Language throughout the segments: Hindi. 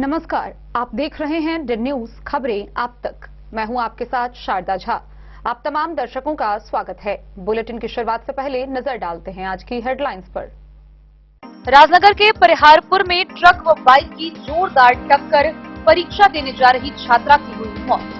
नमस्कार, आप देख रहे हैं डी न्यूज खबरें आप तक। मैं हूं आपके साथ शारदा झा। आप तमाम दर्शकों का स्वागत है। बुलेटिन की शुरुआत से पहले नजर डालते हैं आज की हेडलाइंस पर। राजनगर के परिहारपुर में ट्रक व बाइक की जोरदार टक्कर, परीक्षा देने जा रही छात्रा की हुई मौत।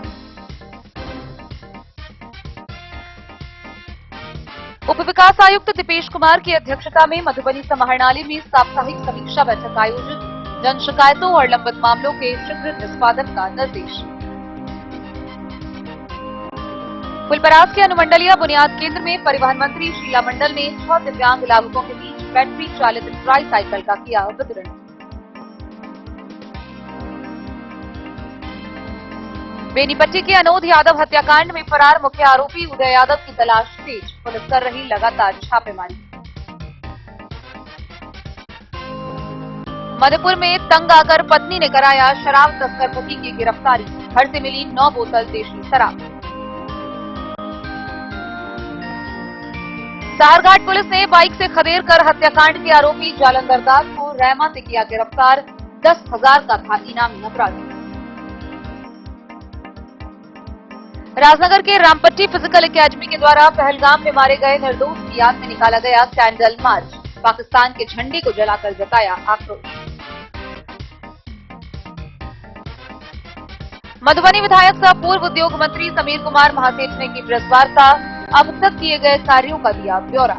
उप विकास आयुक्त दीपेश कुमार की अध्यक्षता में मधुबनी समाहरणालय में साप्ताहिक समीक्षा बैठक आयोजित, जन शिकायतों और लंबित मामलों के शीघ्र निष्पादन का निर्देश। फुलपरास के अनुमंडलीय बुनियाद केंद्र में परिवहन मंत्री शीला मंडल ने 6 दिव्यांग लाभुकों के बीच बैटरी चालित ट्राई साइकिल का किया वितरण। बेनीपट्टी के अनोद यादव हत्याकांड में फरार मुख्य आरोपी उदय यादव की तलाश तेज, पुलिस कर रही लगातार छापेमारी। मधुपुर में तंग आकर पत्नी ने कराया शराब तस्कर पति की गिरफ्तारी, घर से मिली 9 बोतल देशी शराब। सारघाट पुलिस ने बाइक से खदेड़ कर हत्याकांड के आरोपी जालंधर दास को रैमा से किया गिरफ्तार, 10,000 का था इनामी अपराधी। राजनगर के रामपट्टी फिजिकल एकेडमी के द्वारा पहलगाम में मारे गए निर्दोष की याद में निकाला गया कैंडल मार्च, पाकिस्तान के झंडे को जलाकर जताया आक्रोश। मधुबनी विधायक सह पूर्व उद्योग मंत्री समीर कुमार महासेठ ने की प्रेस वार्ता, अब तक किए गए कार्यों का दिया ब्यौरा।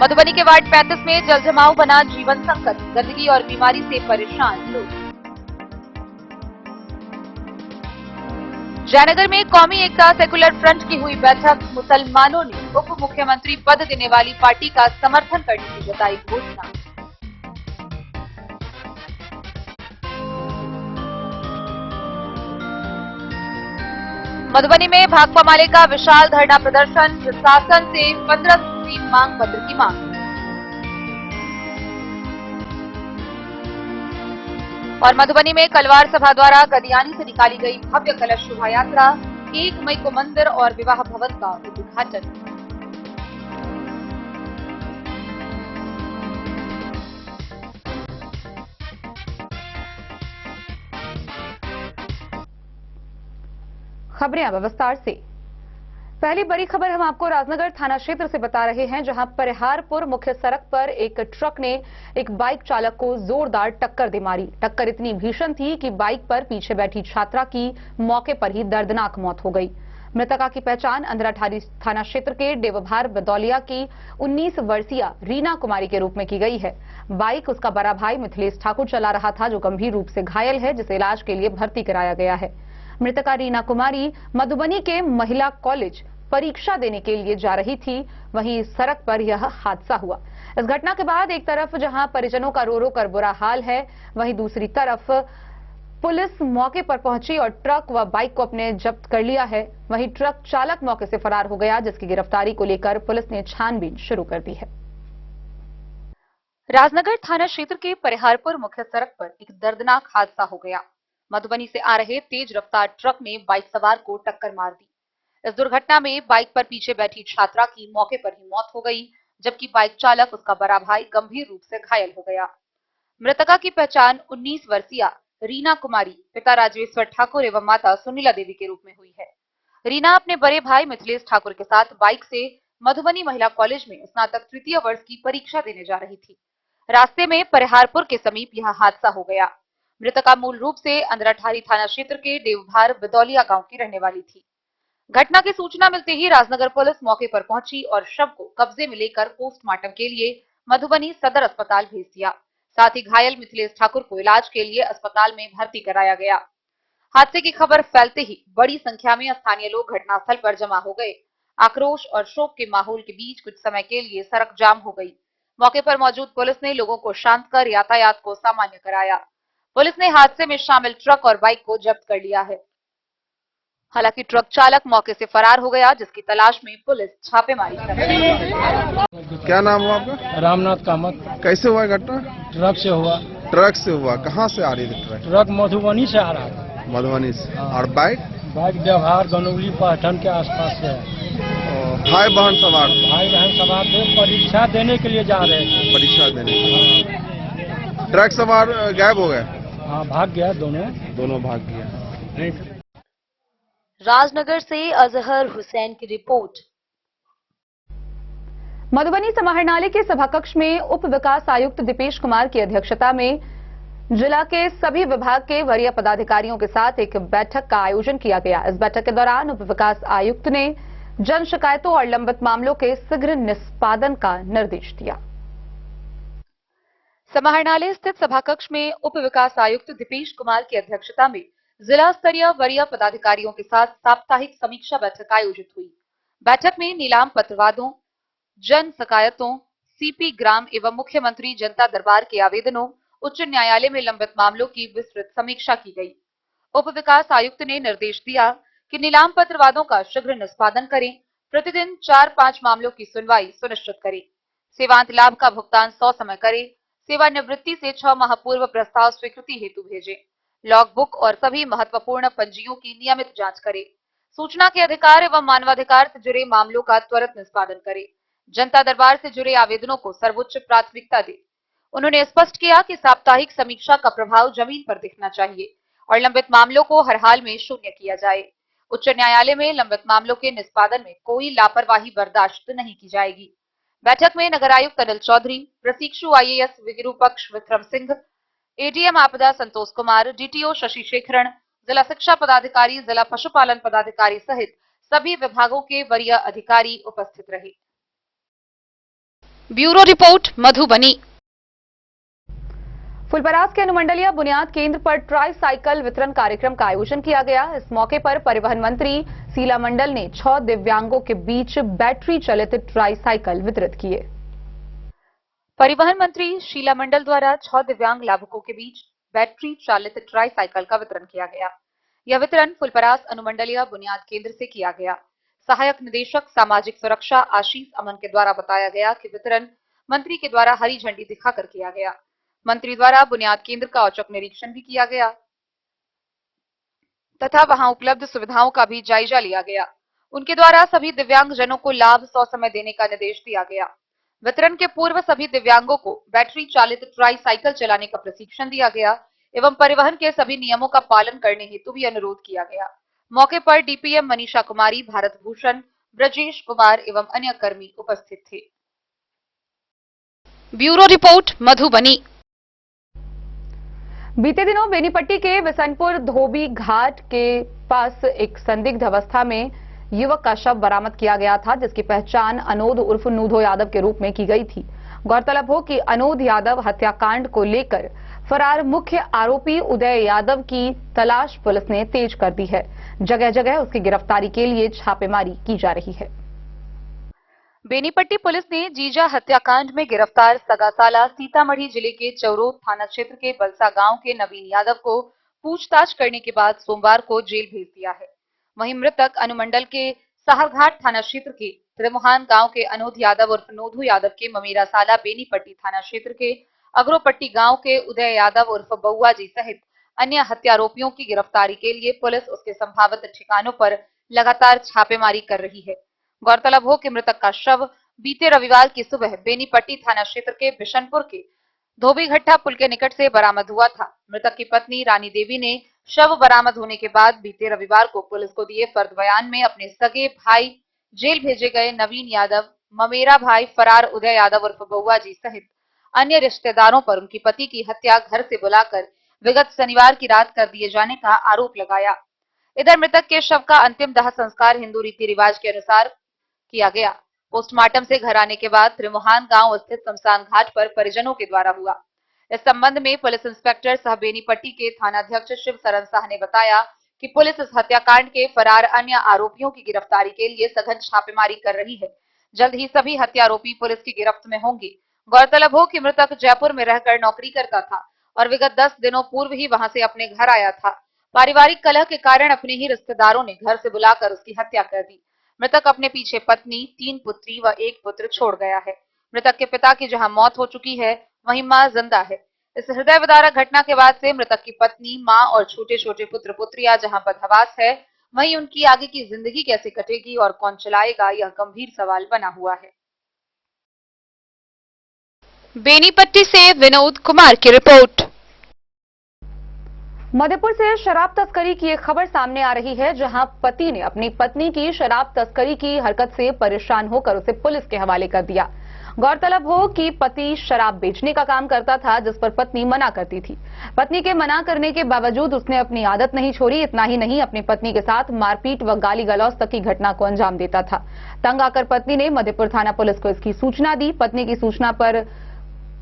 मधुबनी के वार्ड 35 में जलजमाव बना जीवन संकट, गंदगी और बीमारी से परेशान लोग। जयनगर में कौमी एकता सेकुलर फ्रंट की हुई बैठक, मुसलमानों ने उप मुख्यमंत्री पद देने वाली पार्टी का समर्थन करने की जताई घोषणा। मधुबनी में भाकपा माले का विशाल धरना प्रदर्शन, प्रशासन से 15 सूत्री मांग पत्र की मांग। और मधुबनी में कलवार सभा द्वारा गदियानी से निकाली गई भव्य कलश शोभा यात्रा, 1 मई को मंदिर और विवाह भवन का उद्घाटन। खबरें अब विस्तार से। पहली बड़ी खबर हम आपको राजनगर थाना क्षेत्र से बता रहे हैं, जहां परिहारपुर मुख्य सड़क पर एक ट्रक ने एक बाइक चालक को जोरदार टक्कर दे मारी। टक्कर इतनी भीषण थी कि बाइक पर पीछे बैठी छात्रा की मौके पर ही दर्दनाक मौत हो गई। मृतका की पहचान अंधराठारी थाना क्षेत्र के देवभार बदौलिया की 19 वर्षीय रीना कुमारी के रूप में की गई है। बाइक उसका बड़ा भाई मिथिलेश ठाकुर चला रहा था, जो गंभीर रूप से घायल है, जिसे इलाज के लिए भर्ती कराया गया है। मृतका रीना कुमारी मधुबनी के महिला कॉलेज परीक्षा देने के लिए जा रही थी, वहीं सड़क पर यह हादसा हुआ। इस घटना के बाद एक तरफ जहां परिजनों का रो रो कर बुरा हाल है, वहीं दूसरी तरफ पुलिस मौके पर पहुंची और ट्रक व बाइक को अपने जब्त कर लिया है। वहीं ट्रक चालक मौके से फरार हो गया, जिसकी गिरफ्तारी को लेकर पुलिस ने छानबीन शुरू कर दी है। राजनगर थाना क्षेत्र के परिहारपुर मुख्य सड़क पर एक दर्दनाक हादसा हो गया। मधुबनी से आ रहे तेज रफ्तार ट्रक ने बाइक सवार को टक्कर मार दी। इस दुर्घटना में बाइक पर पीछे बैठी छात्रा की मौके पर ही मौत हो गई, जबकि बाइक चालक उसका बड़ा भाई गंभीर रूप से घायल हो गया। मृतका की पहचान 19 वर्षीय रीना कुमारी, पिता राजेश्वर ठाकुर एवं माता सुनीला देवी के रूप में हुई है। रीना अपने बड़े भाई मिथिलेश ठाकुर के साथ बाइक से मधुबनी महिला कॉलेज में स्नातक तृतीय वर्ष की परीक्षा देने जा रही थी। रास्ते में परिहारपुर के समीप यह हादसा हो गया। मृतका मूल रूप से अंधराठारी थाना क्षेत्र के देवभार बदौलिया गांव की रहने वाली थी। घटना की सूचना मिलते ही राजनगर पुलिस मौके पर पहुंची और शव को कब्जे में लेकर पोस्टमार्टम के लिए मधुबनी सदर अस्पताल भेज दिया। साथ ही घायल मिथिलेश ठाकुर को इलाज के लिए अस्पताल में भर्ती कराया गया। हादसे की खबर फैलते ही बड़ी संख्या में स्थानीय लोग घटनास्थल पर जमा हो गए। आक्रोश और शोक के माहौल के बीच कुछ समय के लिए सड़क जाम हो गई। मौके पर मौजूद पुलिस ने लोगों को शांत कर यातायात को सामान्य कराया। पुलिस ने हादसे में शामिल ट्रक और बाइक को जब्त कर लिया है। हालांकि ट्रक चालक मौके से फरार हो गया, जिसकी तलाश में पुलिस छापेमारी कर रही है। क्या नाम हुआ आपका? रामनाथ कामत। कैसे हुआ घटना? ट्रक से हुआ। ट्रक से हुआ। कहाँ से आ रही थी ट्रक? ट्रक मधुबनी से आ रहा था। मधुबनी से। और बाइक? बाइक व्यवहार गनौली पहचान के आसपास से है। भाई बहन सवार? भाई बहन सवार थे, परीक्षा देने के लिए जा रहे थे। परीक्षा देने के लिए। ट्रक सवार गायब हो गए, हाँ भाग गया दोनों। दोनों भाग गए। राजनगर से अजहर हुसैन की रिपोर्ट। मधुबनी समाहरणालय के सभाकक्ष में उप विकास आयुक्त दीपेश कुमार की अध्यक्षता में जिला के सभी विभाग के वरीय पदाधिकारियों के साथ एक बैठक का आयोजन किया गया। इस बैठक के दौरान उप विकास आयुक्त ने जन शिकायतों और लंबित मामलों के शीघ्र निष्पादन का निर्देश दिया। समाहरणालय स्थित सभाकक्ष में उप विकास आयुक्त दीपेश कुमार की अध्यक्षता में जिला स्तरीय वरीय पदाधिकारियों के साथ साप्ताहिक समीक्षा बैठक आयोजित हुई। बैठक में नीलाम पत्रवादों, जन शिकायतों, सीपी ग्राम एवं मुख्यमंत्री जनता दरबार के आवेदनों, उच्च न्यायालय में लंबित मामलों की विस्तृत समीक्षा की गई। उप विकास आयुक्त ने निर्देश दिया कि नीलाम पत्रवादों का शीघ्र निष्पादन करें, प्रतिदिन 4-5 मामलों की सुनवाई सुनिश्चित करें, सेवांत लाभ का भुगतान 100 समय करें, सेवानिवृत्ति से 6 माह पूर्व प्रस्ताव स्वीकृति हेतु भेजें, लॉग बुक और सभी महत्वपूर्ण पंजियों की नियमित जांच करें, सूचना के अधिकार एवं मानवाधिकार से जुड़े मामलों का त्वरित निष्पादन करें, जनता दरबार से जुड़े आवेदनों को सर्वोच्च प्राथमिकता दे। उन्होंने स्पष्ट किया कि साप्ताहिक समीक्षा का प्रभाव जमीन पर दिखना चाहिए और लंबित मामलों को हर हाल में शून्य किया जाए। उच्च न्यायालय में लंबित मामलों के निष्पादन में कोई लापरवाही बर्दाश्त नहीं की जाएगी। बैठक में नगर आयुक्त अनिल चौधरी, प्रशिक्षु IAS विरूपक्ष विक्रम सिंह, ADM आपदा संतोष कुमार, DTO शशि शेखरण, जिला शिक्षा पदाधिकारी, जिला पशुपालन पदाधिकारी सहित सभी विभागों के वरीय अधिकारी उपस्थित रहे। Bureau report, Madhubani. फुलपरास के अनुमंडलीय बुनियाद केंद्र पर ट्राई साइकिल वितरण कार्यक्रम का आयोजन किया गया। इस मौके पर परिवहन मंत्री शीला मंडल ने 6 दिव्यांगों के बीच बैटरी चलित ट्राई साइकिल वितरित किए। परिवहन मंत्री शीला मंडल द्वारा 6 दिव्यांग लाभुकों के बीच बैटरी चालित ट्राई साइकिल का वितरण किया गया। यह वितरण फुलपरास अनुमंडलीय बुनियाद केंद्र से किया गया। सहायक निदेशक सामाजिक सुरक्षा आशीष अमन के द्वारा बताया गया कि वितरण मंत्री के द्वारा हरी झंडी दिखाकर किया गया। मंत्री द्वारा बुनियाद केंद्र का औचक निरीक्षण भी किया गया तथा वहां उपलब्ध सुविधाओं का भी जायजा लिया गया। उनके द्वारा सभी दिव्यांग जनों को लाभ 100 समय देने का निर्देश दिया गया। वितरण के पूर्व सभी दिव्यांगों को बैटरी चालित ट्राई साइकिल चलाने का प्रशिक्षण दिया गया एवं परिवहन के सभी नियमों का पालन करने हेतु भी अनुरोध किया गया। मौके पर DPM मनीषा कुमारी, भारत भूषण, ब्रजेश कुमार एवं अन्य कर्मी उपस्थित थे। Bureau report, Madhubani. बीते दिनों बेनीपट्टी के बिशनपुर धोबी घाट के पास एक संदिग्ध अवस्था में युवक का शव बरामद किया गया था, जिसकी पहचान अनोद उर्फ नूधो यादव के रूप में की गई थी। गौरतलब हो कि अनोद यादव हत्याकांड को लेकर फरार मुख्य आरोपी उदय यादव की तलाश पुलिस ने तेज कर दी है। जगह जगह उसकी गिरफ्तारी के लिए छापेमारी की जा रही है। बेनीपट्टी पुलिस ने जीजा हत्याकांड में गिरफ्तार सगासाला सीतामढ़ी जिले के चौरोद थाना क्षेत्र के बलसा गांव के नवीन यादव को पूछताछ करने के बाद सोमवार को जेल भेज दिया है। वहीं मृतक अनुमंडल के साहरघाट थाना क्षेत्र के त्रिमुहान गांव के अनोद यादव उर्फ नोधू यादव के ममीरा साला बेनीपट्टी थाना क्षेत्र के अग्रोपट्टी गांव के उदय यादव उर्फ बउआ जी सहित अन्य हत्यारोपियों की गिरफ्तारी के लिए पुलिस उसके संभावित ठिकानों पर लगातार छापेमारी कर रही है। गौरतलब हो कि मृतक का शव बीते रविवार की सुबह बेनीपट्टी थाना क्षेत्र के बिशनपुर के धोबीघट्टा पुल के निकट से बरामद हुआ था। मृतक की पत्नी रानी देवी ने शव बरामद होने के बाद बीते रविवार को पुलिस को दिए फर्द बयान में अपने सगे भाई, जेल भेजे गए नवीन यादव, ममेरा भाई फरार उदय यादव उर्फ बउआ जी सहित अन्य रिश्तेदारों पर उनकी पति की हत्या घर से बुलाकर विगत शनिवार की रात कर दिए जाने का आरोप लगाया। इधर मृतक के शव का अंतिम दाह संस्कार हिंदू रीति रिवाज के अनुसार किया गया। पोस्टमार्टम से घर आने के बाद त्रिमुहान गांव स्थित शमशान घाट पर परिजनों के द्वारा हुआ। इस संबंध में पुलिस इंस्पेक्टर सह बेनीपट्टी के थानाध्यक्ष शिव शरण शाह ने बताया कि पुलिस इस हत्याकांड के फरार अन्य आरोपियों की गिरफ्तारी के लिए सघन छापेमारी कर रही है। जल्द ही सभी हत्यारोपी पुलिस की गिरफ्त में होंगे। गौरतलब हो कि मृतक जयपुर में रहकर नौकरी करता था और विगत 10 दिनों पूर्व ही वहां से अपने घर आया था। पारिवारिक कलह के कारण अपने ही रिश्तेदारों ने घर से बुलाकर उसकी हत्या कर दी। मृतक अपने पीछे पत्नी, 3 पुत्री व 1 पुत्र छोड़ गया है। मृतक के पिता की जहां मौत हो चुकी है, वहीं मां जिंदा है। इस हृदय विदारक घटना के बाद से मृतक की पत्नी, मां और छोटे छोटे पुत्र पुत्रियां जहां बदहवास है, वहीं उनकी आगे की जिंदगी कैसे कटेगी और कौन चलाएगा, यह गंभीर सवाल बना हुआ है। बेनीपट्टी से विनोद कुमार की रिपोर्ट। मधुपुर से शराब तस्करी की एक खबर सामने आ रही है, जहां पति ने अपनी पत्नी की शराब तस्करी की हरकत से परेशान होकर उसे पुलिस के हवाले कर दिया। गौरतलब हो कि पति शराब बेचने का काम करता था, जिस पर पत्नी मना करती थी। पत्नी के मना करने के बावजूद उसने अपनी आदत नहीं छोड़ी। इतना ही नहीं, अपनी पत्नी के साथ मारपीट व गाली गलौज तक की घटना को अंजाम देता था। तंग आकर पत्नी ने मधुपुर थाना पुलिस को इसकी सूचना दी। पत्नी की सूचना पर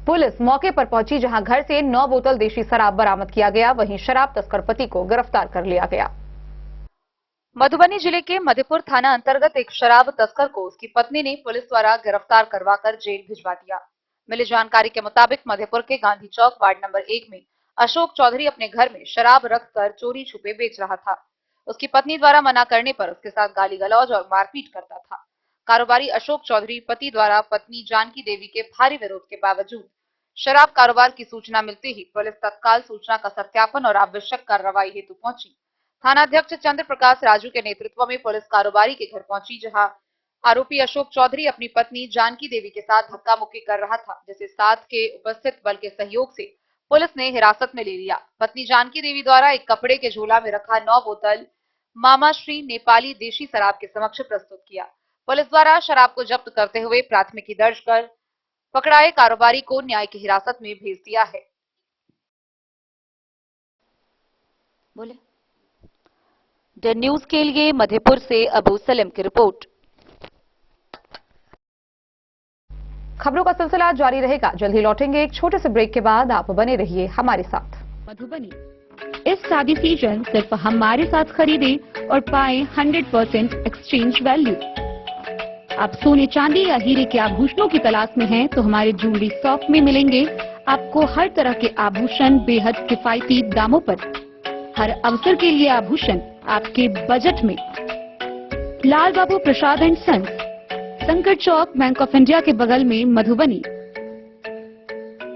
पुलिस मौके पर पहुंची, जहां घर से 9 बोतल देशी शराब बरामद किया गया। वहीं शराब तस्कर पति को गिरफ्तार कर लिया गया। मधुबनी जिले के मधुपुर थाना अंतर्गत एक शराब तस्कर को उसकी पत्नी ने पुलिस द्वारा गिरफ्तार करवाकर जेल भिजवा दिया। मिली जानकारी के मुताबिक मधुपुर के गांधी चौक वार्ड नंबर 1 में अशोक चौधरी अपने घर में शराब रखकर चोरी छुपे बेच रहा था। उसकी पत्नी द्वारा मना करने पर उसके साथ गाली गलौज और मारपीट करता था। कारोबारी अशोक चौधरी पति द्वारा पत्नी जानकी देवी के भारी विरोध के बावजूद शराब कारोबार की सूचना मिलते ही पुलिस तत्काल सूचना का सत्यापन और आवश्यक कार्रवाई हेतु पहुंची। थानाध्यक्ष चंद्र प्रकाश राजू के नेतृत्व में पुलिस कारोबारी के घर पहुंची, जहां आरोपी अशोक चौधरी अपनी पत्नी जानकी देवी के साथ धक्का मुक्की कर रहा था, जिसे साथ के उपस्थित बल के सहयोग से पुलिस ने हिरासत में ले लिया। पत्नी जानकी देवी द्वारा एक कपड़े के झोला में रखा 9 बोतल मामा श्री नेपाली देशी शराब के समक्ष प्रस्तुत किया। पुलिस द्वारा शराब को जब्त करते हुए प्राथमिकी दर्ज कर पकड़ाए कारोबारी को न्याय की हिरासत में भेज दिया है। बोले द न्यूज के लिए मधुपुर से अबू सलीम की रिपोर्ट। खबरों का सिलसिला जारी रहेगा। जल्द ही लौटेंगे एक छोटे से ब्रेक के बाद। आप बने रहिए हमारे साथ। मधुबनी इस शादी सीजन सिर्फ हमारे साथ खरीदे और पाए 100% एक्सचेंज वैल्यू। आप सोने चांदी या हीरे के आभूषणों की तलाश में हैं, तो हमारे ज्वेलरी शॉप में मिलेंगे आपको हर तरह के आभूषण बेहद किफायती दामों पर। हर अवसर के लिए आभूषण आपके बजट में। लाल बाबू प्रसाद एंड सन्स, संकर चौक, बैंक ऑफ इंडिया के बगल में, मधुबनी।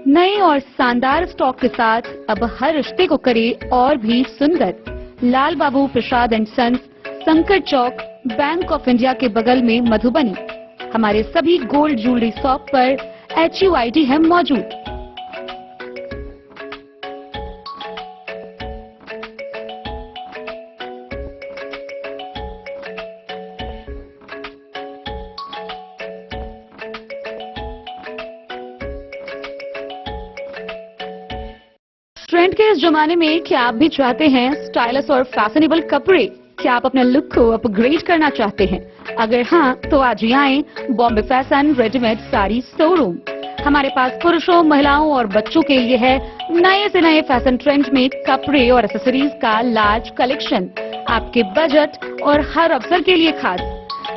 नए और शानदार स्टॉक के साथ अब हर रिश्ते को करे और भी सुंदर। लाल बाबू प्रसाद एंड सन्स, संकर चौक, बैंक ऑफ इंडिया के बगल में, मधुबनी। हमारे सभी गोल्ड ज्वेलरी शॉप पर HUID है मौजूद। ट्रेंड के इस जमाने में क्या आप भी चाहते हैं स्टाइलिश और फैशनेबल कपड़े? क्या आप अपने लुक को अपग्रेड करना चाहते हैं? अगर हाँ, तो आज ही आए Bombay fashion readymade sari showroom. हमारे पास पुरुषों, महिलाओं और बच्चों के लिए है नए से नए फैशन ट्रेंड में कपड़े और एक्सेसरीज का लार्ज कलेक्शन। आपके बजट और हर अवसर के लिए खास।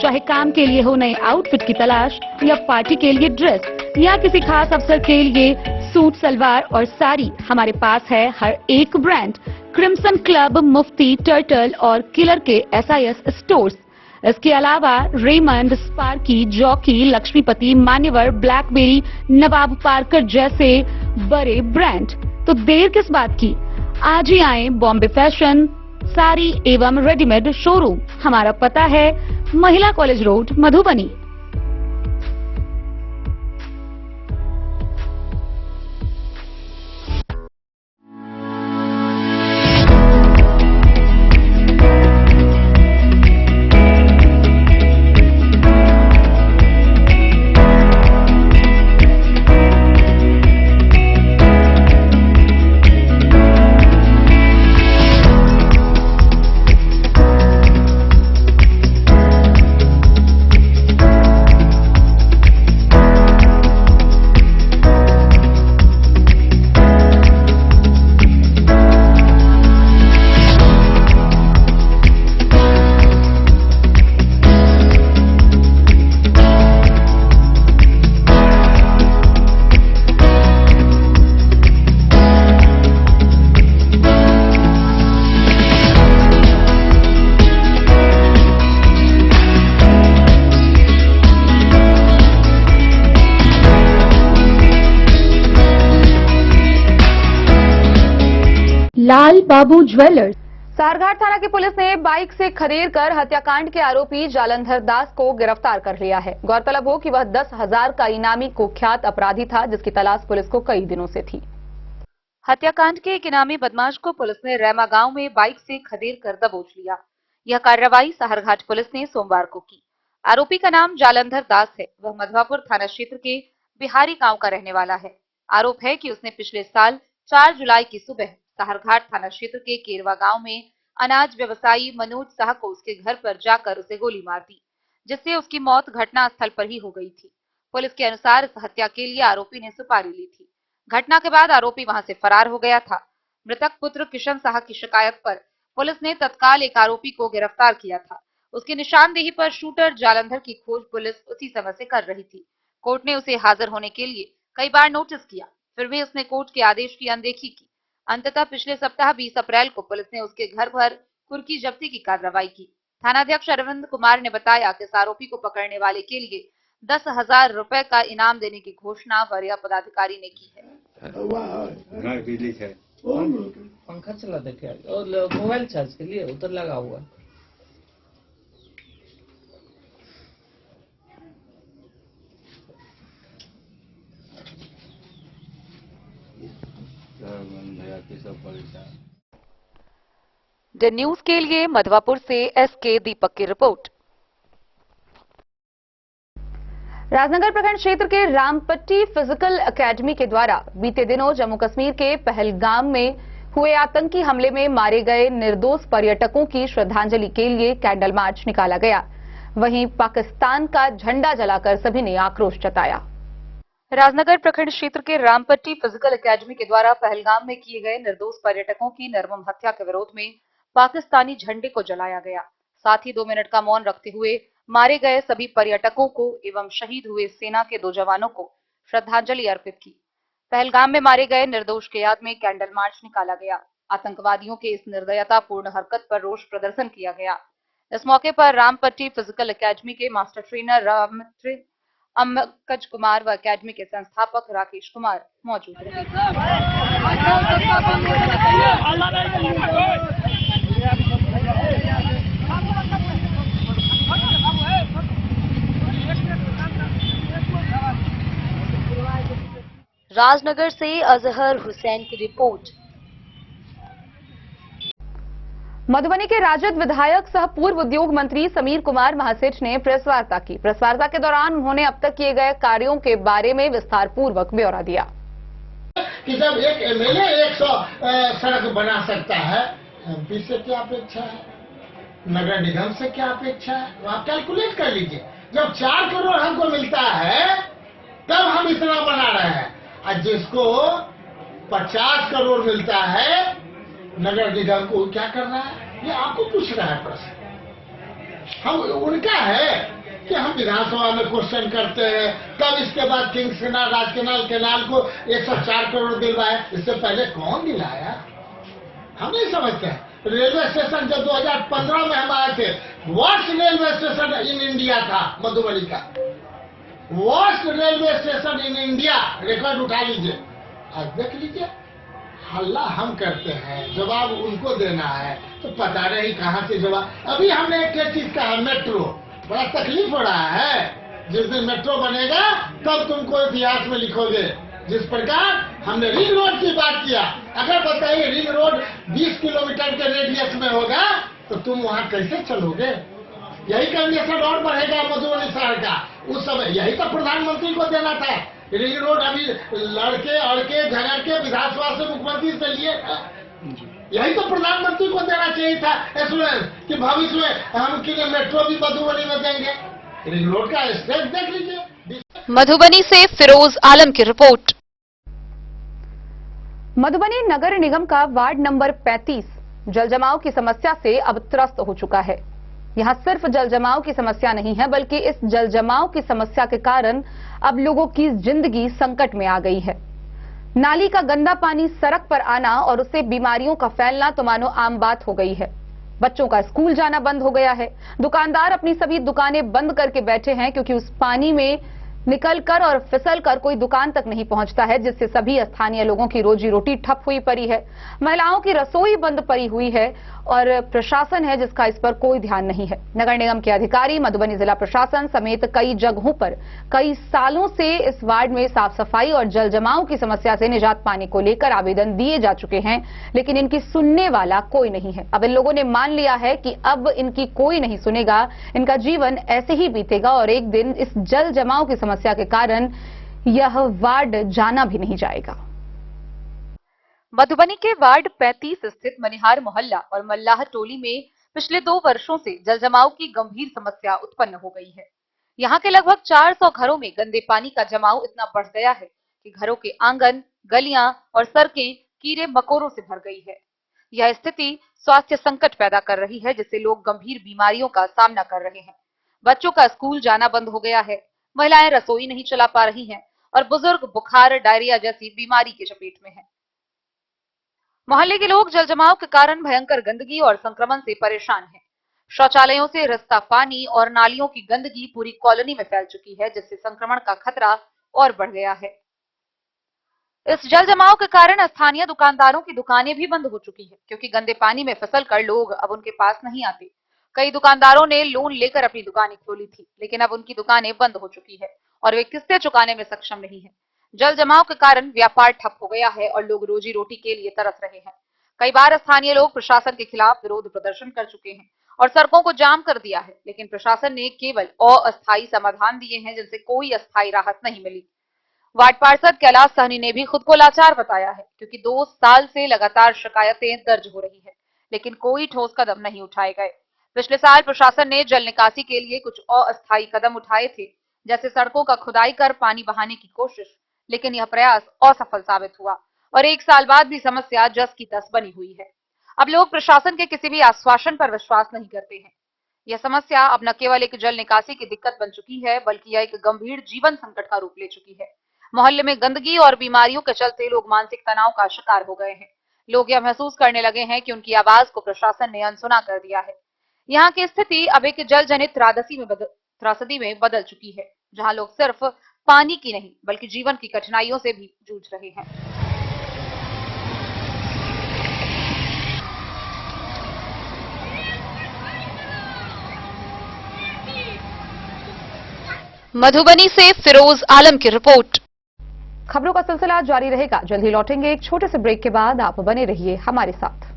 चाहे काम के लिए हो नए आउटफिट की तलाश, या पार्टी के लिए ड्रेस, या किसी खास अवसर के लिए सूट, सलवार और साड़ी, हमारे पास है हर एक ब्रांड। क्रिम्सन क्लब, मुफ्ती, टर्टल और किलर के SIS स्टोर्स। इसके अलावा रेमंड, स्पार्की, जॉकी, लक्ष्मीपति, मान्यवर, ब्लैकबेरी, नवाब पार्कर जैसे बड़े ब्रांड। तो देर किस बात की, आज ही आए बॉम्बे फैशन साड़ी एवं रेडीमेड शोरूम। हमारा पता है महिला कॉलेज रोड, मधुबनी। लाल बाबू ज्वेलर्स, सारघाट थाना की पुलिस ने बाइक से खदेड़ कर हत्याकांड के आरोपी जालंधर दास को गिरफ्तार कर लिया है। गौरतलब हो कि वह 10,000 का इनामी कुख्यात अपराधी था, जिसकी तलाश पुलिस को कई दिनों से थी। हत्याकांड के एक इनामी बदमाश को पुलिस ने रैमा गांव में बाइक से खदेड़ कर दबोच लिया। यह कार्रवाई सारघाट पुलिस ने सोमवार को की। आरोपी का नाम जालंधर दास है। वह मधवापुर थाना क्षेत्र के बिहारी गांव का रहने वाला है। आरोप है कि उसने पिछले साल 4 जुलाई की सुबह सारघाट थाना क्षेत्र के केरवा गांव में अनाज व्यवसायी मनोज शाह को उसके घर पर जाकर उसे गोली मार दी, जिससे उसकी मौत घटना स्थल पर ही हो गई थी। पुलिस के अनुसार इस हत्या के लिए आरोपी ने सुपारी ली थी। घटना के बाद आरोपी वहां से फरार हो गया था। मृतक पुत्र किशन शाह की शिकायत पर पुलिस ने तत्काल एक आरोपी को गिरफ्तार किया था। उसकी निशानदेही पर शूटर जालंधर की खोज पुलिस उसी समय से कर रही थी। कोर्ट ने उसे हाजिर होने के लिए कई बार नोटिस किया, फिर भी उसने कोर्ट के आदेश की अनदेखी की। अंततः पिछले सप्ताह 20 अप्रैल को पुलिस ने उसके घर पर कुर्की जब्ती की कार्रवाई की। थानाध्यक्ष अरविंद कुमार ने बताया कि इस आरोपी को पकड़ने वाले के लिए 10,000 रुपए का इनाम देने की घोषणा वरीय पदाधिकारी ने की है। पंखा चला देखे और मोबाइल चार्ज के लिए उधर लगा हुआ। द न्यूज के लिए मधवापुर से एसके दीपक की रिपोर्ट। राजनगर प्रखंड क्षेत्र के रामपट्टी फिजिकल एकेडमी के द्वारा बीते दिनों जम्मू कश्मीर के पहलगाम में हुए आतंकी हमले में मारे गए निर्दोष पर्यटकों की श्रद्धांजलि के लिए कैंडल मार्च निकाला गया। वहीं पाकिस्तान का झंडा जलाकर सभी ने आक्रोश जताया। राजनगर प्रखंड क्षेत्र के रामपट्टी फिजिकल एकेडमी के द्वारा पहलगाम में किए गए निर्दोष पर्यटकों की निर्मम हत्या के विरोध में पाकिस्तानी झंडे को जलाया गया। साथ ही 2 मिनट का मौन रखते हुए मारे गए सभी पर्यटकों को एवं शहीद हुए सेना के 2 जवानों को श्रद्धांजलि अर्पित की। पहलगाम में मारे गए निर्दोष के याद में कैंडल मार्च निकाला गया। आतंकवादियों के इस निर्दयतापूर्ण हरकत पर रोष प्रदर्शन किया गया। इस मौके पर रामपट्टी फिजिकल एकेडमी के मास्टर ट्रेनर राममित्र अम्मकज कुमार व एकेडमी के संस्थापक राकेश कुमार मौजूद रहे। राजनगर से अजहर हुसैन की रिपोर्ट। मधुबनी के राजद विधायक सह पूर्व उद्योग मंत्री समीर कुमार महासेठ ने प्रेस वार्ता की। प्रेस वार्ता के दौरान उन्होंने अब तक किए गए कार्यों के बारे में विस्तार पूर्वक ब्यौरा दिया। कि जब एक एमएलए 100 सड़क बना सकता है, एमपी से क्या अपेक्षा है, नगर निगम से क्या अपेक्षा है, वो आप कैलकुलेट कर लीजिए। जब 4 करोड़ हमको मिलता है तब हम इतना बना रहे हैं, और जिसको 50 करोड़ मिलता है नगर निगम को क्या करना है, ये आपको पूछ रहा है प्रश्न। हम उनका है कि हम विधानसभा में क्वेश्चन करते हैं, तब इसके बाद किंग्स कैनाल, राज कैनाल को 104 करोड़ दिलवाए। इससे पहले कौन दिलाया हम नहीं समझते हैं। रेलवे स्टेशन जब 2015 में हम आए थे, worst railway station in India था मधुबनी का, worst railway station in India, record उठा लीजिए, आज देख लीजिए। हल्ला हम करते हैं, जवाब उनको देना है, तो पता नहीं कहाँ से जवाब। अभी हमने एक चीज कहा, मेट्रो, बड़ा तकलीफ हो रहा है। जिस दिन मेट्रो बनेगा तब तुमको इतिहास में लिखोगे। जिस प्रकार हमने रिंग रोड की बात किया, अगर बताइए रिंग रोड 20 किलोमीटर के रेडियस में होगा तो तुम वहाँ कैसे चलोगे? यही कंजेशन और बढ़ेगा मधुबनी शहर का। उस समय यही तो प्रधानमंत्री को देना था। रिंग रोड अभी लड़के अड़के झगड़ के विधानसभा से मुख्यमंत्री से लिए, यही तो प्रधानमंत्री को देना चाहिए था एश्योरेंस कि भविष्य में हम किले मेट्रो भी मधुबनी में देंगे। रिंग रोड का स्टेज देख लीजिए। मधुबनी से फिरोज आलम की रिपोर्ट। मधुबनी नगर निगम का वार्ड नंबर 35 जलजमाव की समस्या से अब त्रस्त हो चुका है। यहां सिर्फ जलजमाव की समस्या नहीं है, बल्कि इस जलजमाव की समस्या के कारण अब लोगों की जिंदगी संकट में आ गई है। नाली का गंदा पानी सड़क पर आना और उससे बीमारियों का फैलना तो मानो आम बात हो गई है। बच्चों का स्कूल जाना बंद हो गया है। दुकानदार अपनी सभी दुकानें बंद करके बैठे हैं, क्योंकि उस पानी में निकलकर और फिसलकर कोई दुकान तक नहीं पहुंचता है, जिससे सभी स्थानीय लोगों की रोजी रोटी ठप हुई पड़ी है। महिलाओं की रसोई बंद पड़ी हुई है और प्रशासन है जिसका इस पर कोई ध्यान नहीं है। नगर निगम के अधिकारी, मधुबनी जिला प्रशासन समेत कई जगहों पर कई सालों से इस वार्ड में साफ सफाई और जल जमाव की समस्या से निजात पाने को लेकर आवेदन दिए जा चुके हैं, लेकिन इनकी सुनने वाला कोई नहीं है। अब इन लोगों ने मान लिया है कि अब इनकी कोई नहीं सुनेगा, इनका जीवन ऐसे ही बीतेगा और एक दिन इस जल जमाव की समस्या के कारण यह वार्ड जाना भी नहीं जाएगा। मधुबनी के वार्ड 35 स्थित मनिहार मोहल्ला और मल्लाह टोली में पिछले 2 वर्षों से जल जमाव की गंभीर समस्या उत्पन्न हो गई है। यहाँ के लगभग 400 घरों में गंदे पानी का जमाव इतना बढ़ गया है कि घरों के आंगन, गलियां और सड़कें कीड़े मकोड़ों से भर गई है। यह स्थिति स्वास्थ्य संकट पैदा कर रही है, जिससे लोग गंभीर बीमारियों का सामना कर रहे हैं। बच्चों का स्कूल जाना बंद हो गया है, महिलाएं रसोई नहीं चला पा रही हैं और बुजुर्ग बुखार, डायरिया जैसी बीमारी की चपेट में हैं। मोहल्ले के लोग जल जमाव के कारण भयंकर गंदगी और संक्रमण से परेशान हैं। शौचालयों से रिसता पानी और नालियों की गंदगी पूरी कॉलोनी में फैल चुकी है, जिससे संक्रमण का खतरा और बढ़ गया है। इस जल जमाव के कारण स्थानीय दुकानदारों की दुकानें भी बंद हो चुकी है, क्योंकि गंदे पानी में फिसलकर लोग अब उनके पास नहीं आते। कई दुकानदारों ने लोन लेकर अपनी दुकानें खोली थी, लेकिन अब उनकी दुकानें बंद हो चुकी है और वे किस्तें चुकाने में सक्षम नहीं है। जल जमाव के कारण व्यापार ठप हो गया है और लोग रोजी रोटी के लिए तरस रहे हैं। कई बार स्थानीय लोग प्रशासन के खिलाफ विरोध प्रदर्शन कर चुके हैं और सड़कों को जाम कर दिया है, लेकिन प्रशासन ने केवल अस्थायी समाधान दिए हैं, जिनसे कोई अस्थायी राहत नहीं मिली। वार्ड पार्षद कैलाश सहनी ने भी खुद को लाचार बताया है, क्योंकि 2 साल से लगातार शिकायतें दर्ज हो रही है, लेकिन कोई ठोस कदम नहीं उठाए गए। पिछले साल प्रशासन ने जल निकासी के लिए कुछ अस्थायी कदम उठाए थे, जैसे सड़कों का खुदाई कर पानी बहाने की कोशिश, लेकिन यह प्रयास असफल साबित हुआ और 1 साल बाद भी समस्या जस की तस बनी हुई है। अब लोग प्रशासन के किसी भी आश्वासन पर विश्वास नहीं करते हैं। यह समस्या अब न केवल एक जल निकासी की दिक्कत बन चुकी है, बल्कि यह एक गंभीर जीवन संकट का रूप ले चुकी है। मोहल्ले में गंदगी और बीमारियों के चलते लोग मानसिक तनाव का शिकार हो गए हैं। लोग यह महसूस करने लगे हैं कि उनकी आवाज को प्रशासन ने अनसुना कर दिया है। यहाँ की स्थिति अब एक जल जनित त्रासदी में बदल चुकी है, जहाँ लोग सिर्फ पानी की नहीं बल्कि जीवन की कठिनाइयों से भी जूझ रहे हैं। मधुबनी से फिरोज आलम की रिपोर्ट। खबरों का सिलसिला जारी रहेगा। जल्द ही लौटेंगे एक छोटे से ब्रेक के बाद। आप बने रहिए हमारे साथ।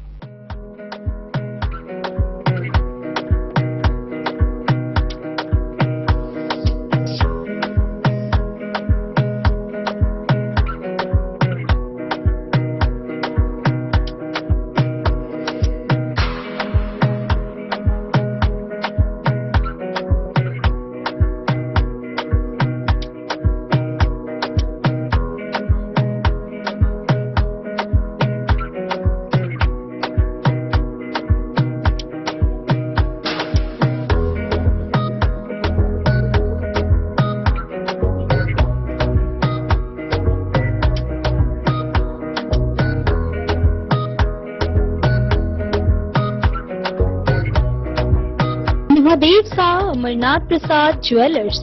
महादेव शाह अमरनाथ प्रसाद ज्वेलर्स,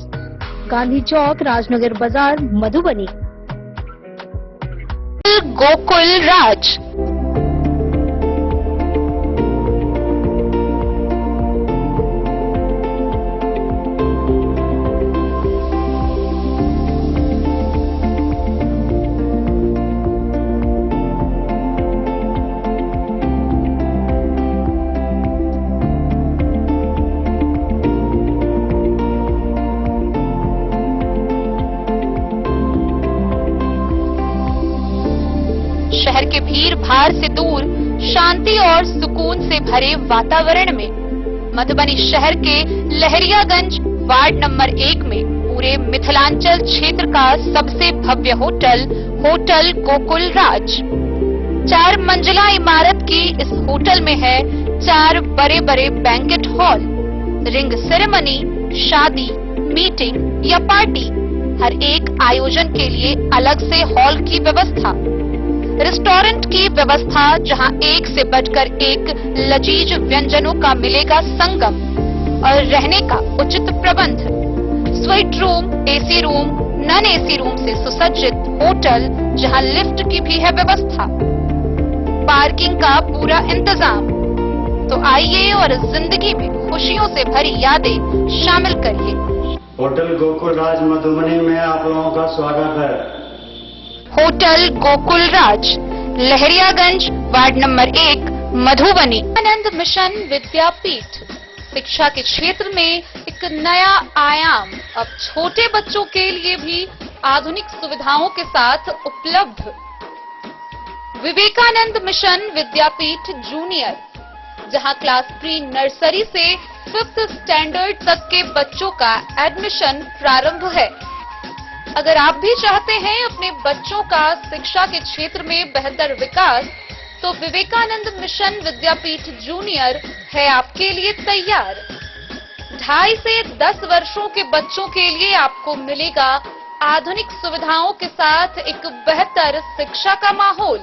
गांधी चौक, राजनगर बाजार, मधुबनी। गोकुल राज। शहर के भीड़ भाड़ से दूर शांति और सुकून से भरे वातावरण में मधुबनी शहर के लहरियागंज वार्ड नंबर 1 में पूरे मिथिलांचल क्षेत्र का सबसे भव्य होटल गोकुल राज। 4 मंजिला इमारत की इस होटल में है 4 बड़े बड़े बैंकेट हॉल, रिंग सेरेमनी, शादी, मीटिंग या पार्टी, हर एक आयोजन के लिए अलग से हॉल की व्यवस्था, रेस्टोरेंट की व्यवस्था जहां एक से बढ़कर एक लजीज व्यंजनों का मिलेगा संगम, और रहने का उचित प्रबंध, suite room, AC room, non AC room से सुसज्जित होटल जहां लिफ्ट की भी है व्यवस्था, पार्किंग का पूरा इंतजाम, तो आइए और जिंदगी में खुशियों से भरी यादें शामिल करिए। होटल गोकुल राज मधुबनी में आप लोगों का स्वागत है। होटल गोकुल राज, लहरियागंज, वार्ड नंबर 1, मधुबनी। आनंद मिशन विद्यापीठ शिक्षा के क्षेत्र में एक नया आयाम अब छोटे बच्चों के लिए भी आधुनिक सुविधाओं के साथ उपलब्ध। विवेकानंद मिशन विद्यापीठ जूनियर, जहां क्लास प्री नर्सरी से 5th स्टैंडर्ड तक के बच्चों का एडमिशन प्रारंभ है। अगर आप भी चाहते हैं अपने बच्चों का शिक्षा के क्षेत्र में बेहतर विकास, तो विवेकानंद मिशन विद्यापीठ जूनियर है आपके लिए तैयार। 2.5 से 10 वर्षों के बच्चों के लिए आपको मिलेगा आधुनिक सुविधाओं के साथ एक बेहतर शिक्षा का माहौल।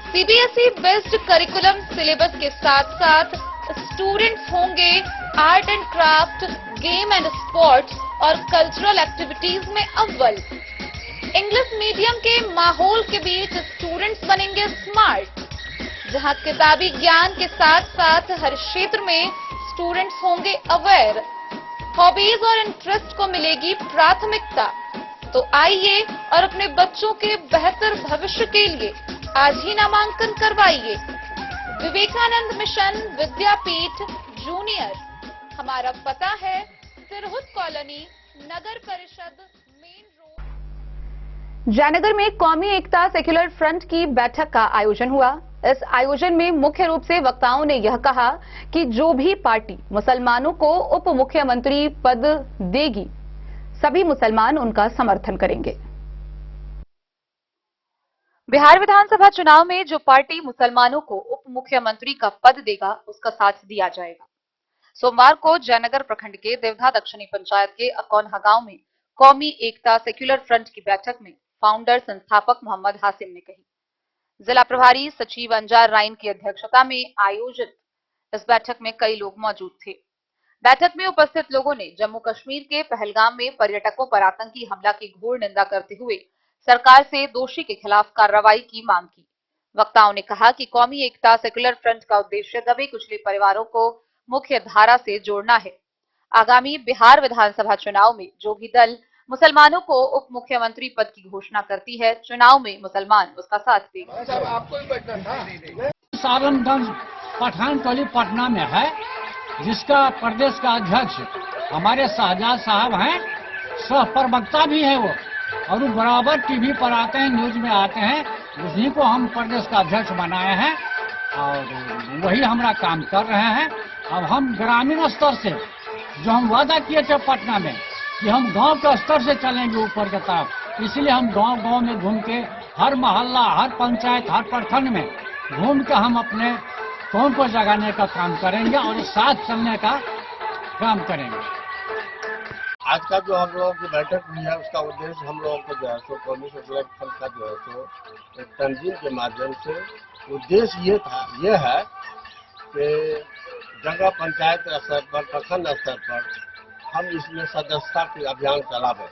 सीबीएसई बेस्ड करिकुलम सिलेबस के साथ साथ स्टूडेंट्स होंगे art and craft, game and sports और कल्चरल एक्टिविटीज में अव्वल। इंग्लिश मीडियम के माहौल के बीच स्टूडेंट्स बनेंगे स्मार्ट, जहां किताबी ज्ञान के साथ साथ हर क्षेत्र में स्टूडेंट्स होंगे अवेयर। हॉबीज और इंटरेस्ट को मिलेगी प्राथमिकता। तो आइए और अपने बच्चों के बेहतर भविष्य के लिए आज ही नामांकन करवाइए। विवेकानंद मिशन विद्यापीठ जूनियर। हमारा पता है तिरहुत कॉलोनी, नगर परिषद, मेन रोड। जयनगर में कौमी एकता सेक्युलर फ्रंट की बैठक का आयोजन हुआ। इस आयोजन में मुख्य रूप से वक्ताओं ने यह कहा कि जो भी पार्टी मुसलमानों को उप मुख्यमंत्री पद देगी, सभी मुसलमान उनका समर्थन करेंगे। बिहार विधानसभा चुनाव में जो पार्टी मुसलमानों को उप मुख्यमंत्री का पद देगा, उसका साथ दिया जाएगा। सोमवार को जयनगर प्रखंड के देवधा दक्षिणी पंचायत के अकौनहा गांव में कौमी एकता सेक्युलर फ्रंट की बैठक में फाउंडर संस्थापक मोहम्मद हासिम ने कही। जिला प्रभारी सचिव अंजार राइन की अध्यक्षता में आयोजित इस बैठक में कई लोग मौजूद थे। बैठक में उपस्थित लोगों ने जम्मू कश्मीर के पहलगाम में पर्यटकों पर आतंकी हमला की घोर निंदा करते हुए सरकार से दोषी के खिलाफ कार्रवाई की मांग की। वक्ताओं ने कहा कि कौमी एकता सेक्युलर फ्रंट का उद्देश्य दबे कुचले परिवारों को मुख्य धारा से जोड़ना है। आगामी बिहार विधानसभा चुनाव में जो भी दल मुसलमानों को उप मुख्यमंत्री पद की घोषणा करती है, चुनाव में मुसलमान उसका साथ देंगे। सारनगंज पठान टोली पटना में है, जिसका प्रदेश का अध्यक्ष हमारे शाहजाद साहब हैं, सह प्रवक्ता भी हैं वो, और वो बराबर टीवी पर आते हैं, न्यूज में आते हैं। उसी को हम प्रदेश का अध्यक्ष बनाए हैं और वही हमारा काम कर रहे हैं। अब हम ग्रामीण स्तर से जो हम वादा किए थे पटना में कि हम गांव के स्तर से चलेंगे ऊपर की तरफ, इसलिए हम गांव-गांव में घूम के हर मोहल्ला, हर पंचायत, हर प्रखंड में घूम के हम अपने कौम को जगाने का काम करेंगे और साथ चलने का काम करेंगे। आज का जो हम लोगों की बैठक हुई है, उसका उद्देश्य हम लोगों को जो है सो कौमी सेक्युलर फ्रंट का जो है सो एक तंजीम के माध्यम से उद्देश्य ये है कि जगह पंचायत स्तर पर, प्रखंड स्तर पर हम इसमें सदस्यता के अभियान चलावें,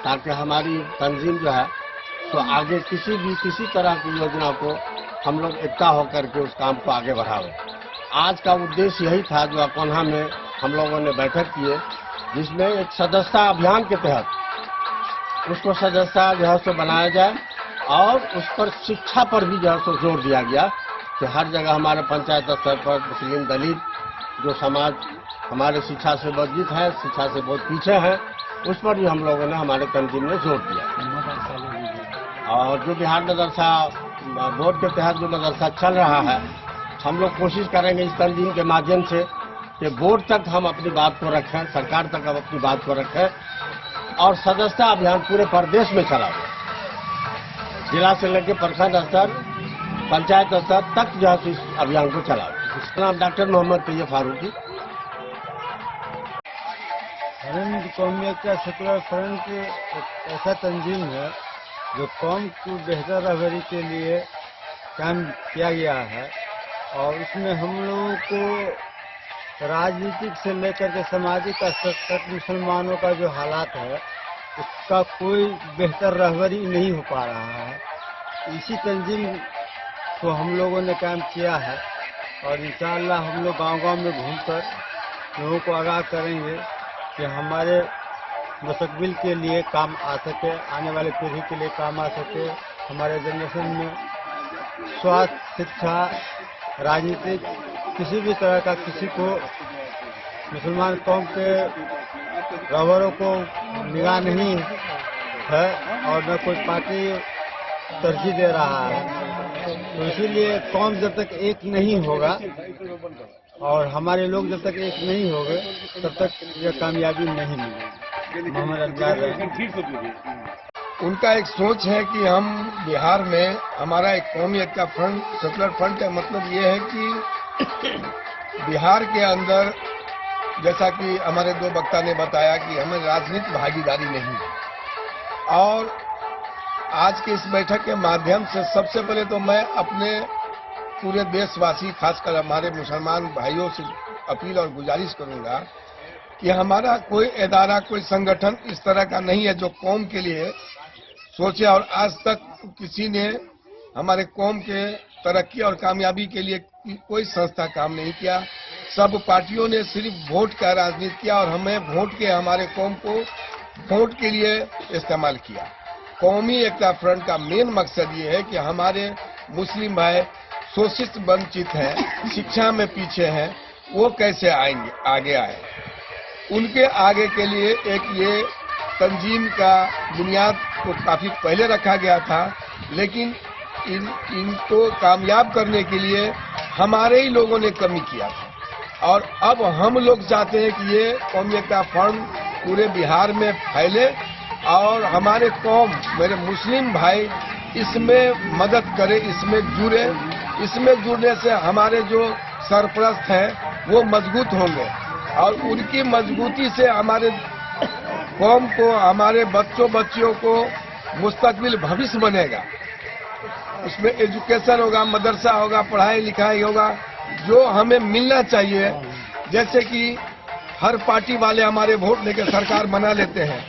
ताकि हमारी तंजीम जो है तो आगे किसी तरह की योजना को हम लोग एकता होकर के उस काम को आगे बढ़ावें। आज का उद्देश्य यही था जो अकौनहा में हम लोगों ने बैठक की है, जिसमें एक सदस्यता अभियान के तहत उसको सदस्यता जो है सो बनाया जाए और उस पर शिक्षा पर भी जो है सो जोर दिया गया कि हर जगह हमारे पंचायत स्तर पर मुस्लिम, दलित जो समाज हमारे शिक्षा से वंचित है, शिक्षा से बहुत पीछे हैं, उस पर भी हम लोगों ने हमारे तंजीम ने जोर दिया। और जो बिहार मदरसा बोर्ड के तहत जो मदरसा चल रहा है, हम लोग कोशिश करेंगे इस तंजीम के माध्यम से कि बोर्ड तक हम अपनी बात को रखें, सरकार तक हम अपनी बात को रखें और सदस्यता अभियान पूरे प्रदेश में चलाएं, जिला से लेकर प्रखंड स्तर, पंचायत स्तर तक जो है इस अभियान को चलाएं। इसका नाम डॉक्टर मोहम्मद तैयब फारूकी। कौमी एकता सेक्युलर फ्रंट एक ऐसा तंजीम है जो कौम की बेहतर रहबरी के लिए काम किया गया है और इसमें हम लोगों को राजनीतिक से लेकर के सामाजिक स्तर तक मुसलमानों का जो हालात है उसका कोई बेहतर रहबरी नहीं हो पा रहा है। इसी तंजीम को हम लोगों ने काम किया है और इंशाअल्लाह हम लोग गांव-गांव में घूमकर लोगों को आगाह करेंगे कि हमारे मुस्तकबिल के लिए काम आ सके, आने वाले पीढ़ी के लिए काम आ सके। हमारे जनरेशन में स्वास्थ्य, शिक्षा, राजनीतिक किसी भी तरह का किसी को मुसलमान कौम के रहबरों को निगाह नहीं है और न कोई पार्टी तरजीह दे रहा है। तो इसीलिए कौम जब तक एक नहीं होगा और हमारे लोग जब तक एक नहीं होंगे तब तक यह कामयाबी नहीं मिलेगी। मोहम्मद अब्बास उनका एक सोच है कि हम बिहार में हमारा एक कौमियत का फ्रंट, सेकुलर फ्रंट का मतलब ये है कि बिहार के अंदर जैसा कि हमारे दो वक्ता ने बताया कि हमें राजनीतिक भागीदारी नहीं है। और आज के इस बैठक के माध्यम से सबसे पहले तो मैं अपने पूरे देशवासी, खासकर हमारे मुसलमान भाइयों से अपील और गुजारिश करूंगा कि हमारा कोई इदारा, कोई संगठन इस तरह का नहीं है जो कौम के लिए सोचे। और आज तक किसी ने हमारे कौम के तरक्की और कामयाबी के लिए कोई संस्था काम नहीं किया। सब पार्टियों ने सिर्फ वोट का राजनीति किया और हमें वोट के, हमारे कौम को वोट के लिए इस्तेमाल किया। कौमी एकता फ्रंट का मेन मकसद ये है कि हमारे मुस्लिम भाई शोषित वंचित हैं, शिक्षा में पीछे हैं, वो कैसे आएंगे, आगे आए। उनके आगे के लिए एक ये तंजीम का बुनियाद तो काफी पहले रखा गया था, लेकिन इनको कामयाब करने के लिए हमारे ही लोगों ने कमी किया था। और अब हम लोग चाहते हैं कि ये कौमी एकता फ्रंट पूरे बिहार में फैले और हमारे कौम, मेरे मुस्लिम भाई इसमें मदद करे, इसमें जुड़े। इसमें जुड़ने से हमारे जो सरपरस्त हैं वो मजबूत होंगे और उनकी मजबूती से हमारे कौम को, हमारे बच्चों बच्चियों को मुस्तकबिल भविष्य बनेगा। उसमें एजुकेशन होगा, मदरसा होगा, पढ़ाई लिखाई होगा, जो हमें मिलना चाहिए। जैसे कि हर पार्टी वाले हमारे वोट लेकर सरकार बना लेते हैं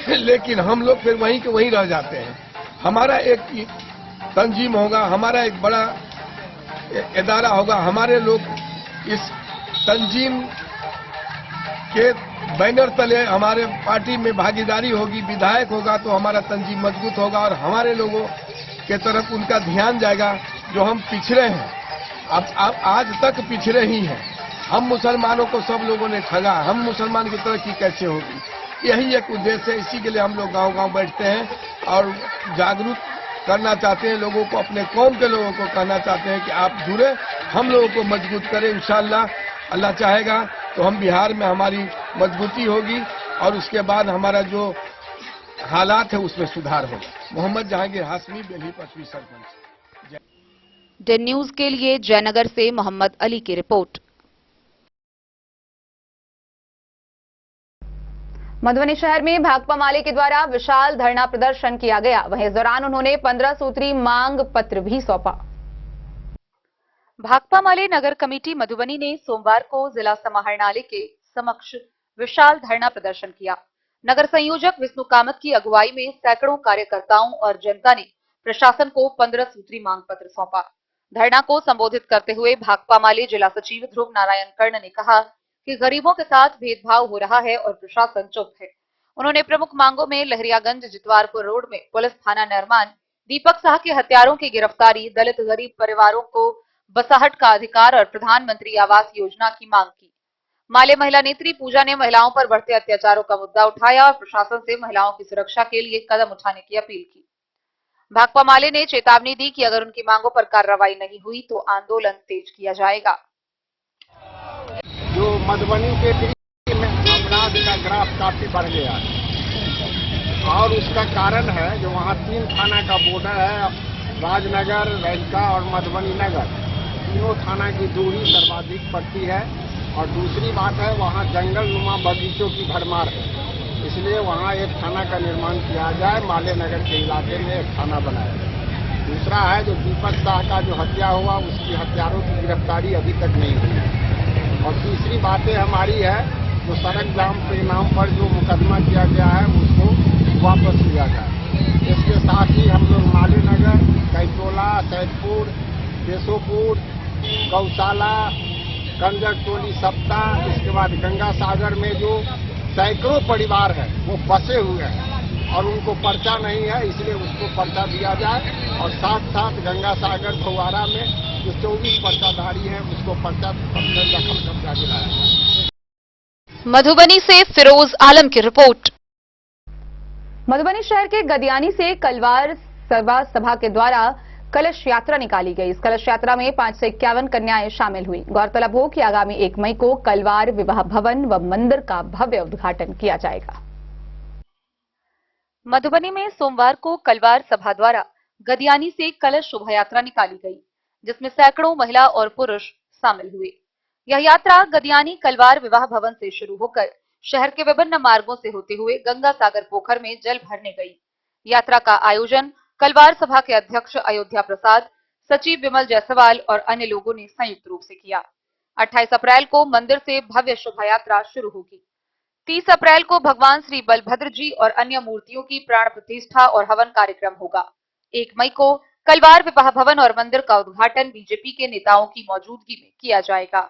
लेकिन हम लोग फिर वहीं के वहीं रह जाते हैं। हमारा एक तंजीम होगा, हमारा एक बड़ा इदारा होगा, हमारे लोग इस तंजीम के बैनर तले हमारे पार्टी में भागीदारी होगी, विधायक होगा तो हमारा तंजीम मजबूत होगा और हमारे लोगों के तरफ उनका ध्यान जाएगा। जो हम पिछड़े हैं, अब आज तक पिछड़े ही हैं। हम मुसलमानों को सब लोगों ने ठगा, हम मुसलमान की तरक्की कैसे होगी, यही एक उद्देश्य है। इसी के लिए हम लोग गांव-गांव बैठते हैं और जागरूक करना चाहते हैं लोगों को, अपने कौम के लोगों को कहना चाहते हैं कि आप जुड़े, हम लोगों को मजबूत करें। इंशाअल्लाह अल्लाह चाहेगा तो हम बिहार में हमारी मजबूती होगी और उसके बाद हमारा जो हालात है उसमें सुधार होगा। मोहम्मद जहांगीर हाशमी, बेल्ही पश्चिमी सरपंच। डेन न्यूज के लिए जयनगर से मोहम्मद अली की रिपोर्ट। मधुबनी शहर में भाकपा माले के द्वारा विशाल धरना प्रदर्शन किया गया। वहीं इस दौरान उन्होंने 15 सूत्री मांग पत्र भी सौंपा। भाकपा माले नगर कमेटी मधुबनी ने सोमवार को जिला समाहरणालय के समक्ष विशाल धरना प्रदर्शन किया। नगर संयोजक विष्णु कामत की अगुवाई में सैकड़ों कार्यकर्ताओं और जनता ने प्रशासन को 15 सूत्री मांग पत्र सौंपा। धरना को संबोधित करते हुए भाकपा माले जिला सचिव ध्रुव नारायण कर्ण ने कहा कि गरीबों के साथ भेदभाव हो रहा है और प्रशासन चुप है। उन्होंने प्रमुख मांगों में लहरियागंज जितवारपुर रोड में पुलिस थाना निर्माण, दीपक साह के हत्यारों की गिरफ्तारी, दलित गरीब परिवारों को बसाहट का अधिकार और प्रधानमंत्री आवास योजना की मांग की। माले महिला नेत्री पूजा ने महिलाओं पर बढ़ते अत्याचारों का मुद्दा उठाया और प्रशासन से महिलाओं की सुरक्षा के लिए कदम उठाने की अपील की। भाकपा माले ने चेतावनी दी कि अगर उनकी मांगों पर कार्रवाई नहीं हुई तो आंदोलन तेज किया जाएगा। जो मधुबनी के में अपराध का ग्राफ काफी बढ़ गया है और उसका कारण है जो वहाँ 3 थाना का बॉर्डर है, राजनगर, रैनका और मधुबनी नगर। तीनों थाना की दूरी सर्वाधिक पड़ती है और दूसरी बात है वहाँ जंगल नुमा बगीचों की भरमार है, इसलिए वहाँ एक थाना का निर्माण किया जाए, माले नगर के इलाके में एक थाना बनाया जाए। दूसरा है जो दीपक साह का जो हत्या हुआ उसकी हत्यारों की गिरफ्तारी अभी तक नहीं हुई। और तीसरी बातें हमारी है जो सड़क जाम के नाम पर जो मुकदमा किया गया है उसको वापस लिया जाए। इसके साथ ही हम लोग माले नगर, कैटोला, सैदपुर, केशोपुर, गौशाला, कंजर टोली सप्ताह, इसके बाद गंगा सागर में जो सैकड़ों परिवार हैं वो बसे हुए हैं और उनको पर्चा नहीं है, इसलिए उसको पर्चा दिया जाए। और साथ साथ गंगा सागर फुवारा में जो 24 पर्चाधारी हैं उसको पर्चा दखल कब्जा दिलाया जाए। मधुबनी से फिरोज आलम की रिपोर्ट। मधुबनी शहर के गदियानी से कलवार सेवा सभा के द्वारा कलश यात्रा निकाली गई। इस कलश यात्रा में 5 से 51 कन्याएं शामिल हुई। गौरतलब हो कि आगामी 1 मई को कलवार विवाह भवन व मंदिर का भव्य उद्घाटन किया जाएगा। मधुबनी में सोमवार को कलवार सभा द्वारा गदियानी से कलश शोभा यात्रा निकाली गई, जिसमें सैकड़ों महिला और पुरुष शामिल हुए। यह यात्रा गदियानी कलवार विवाह भवन से शुरू होकर शहर के विभिन्न मार्गों से होते हुए गंगा सागर पोखर में जल भरने गई। यात्रा का आयोजन कलवार सभा के अध्यक्ष अयोध्या प्रसाद, सचिव विमल जायसवाल और अन्य लोगों ने संयुक्त रूप से किया। 28 अप्रैल को मंदिर से भव्य शोभा यात्रा शुरू होगी। 30 अप्रैल को भगवान श्री बलभद्र जी और अन्य मूर्तियों की प्राण प्रतिष्ठा और हवन कार्यक्रम होगा। 1 मई को कलवार विवाह भवन और मंदिर का उद्घाटन बीजेपी के नेताओं की मौजूदगी में किया जाएगा।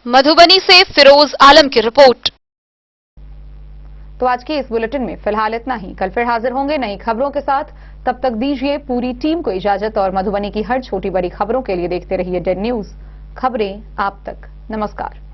मधुबनी से फिरोज आलम की रिपोर्ट। तो आज के इस बुलेटिन में फिलहाल इतना ही। कल फिर हाजिर होंगे नई खबरों के साथ। तब तक दीजिए पूरी टीम को इजाजत और मधुबनी की हर छोटी बड़ी खबरों के लिए देखते रहिए डेन न्यूज। खबरें आप तक। नमस्कार।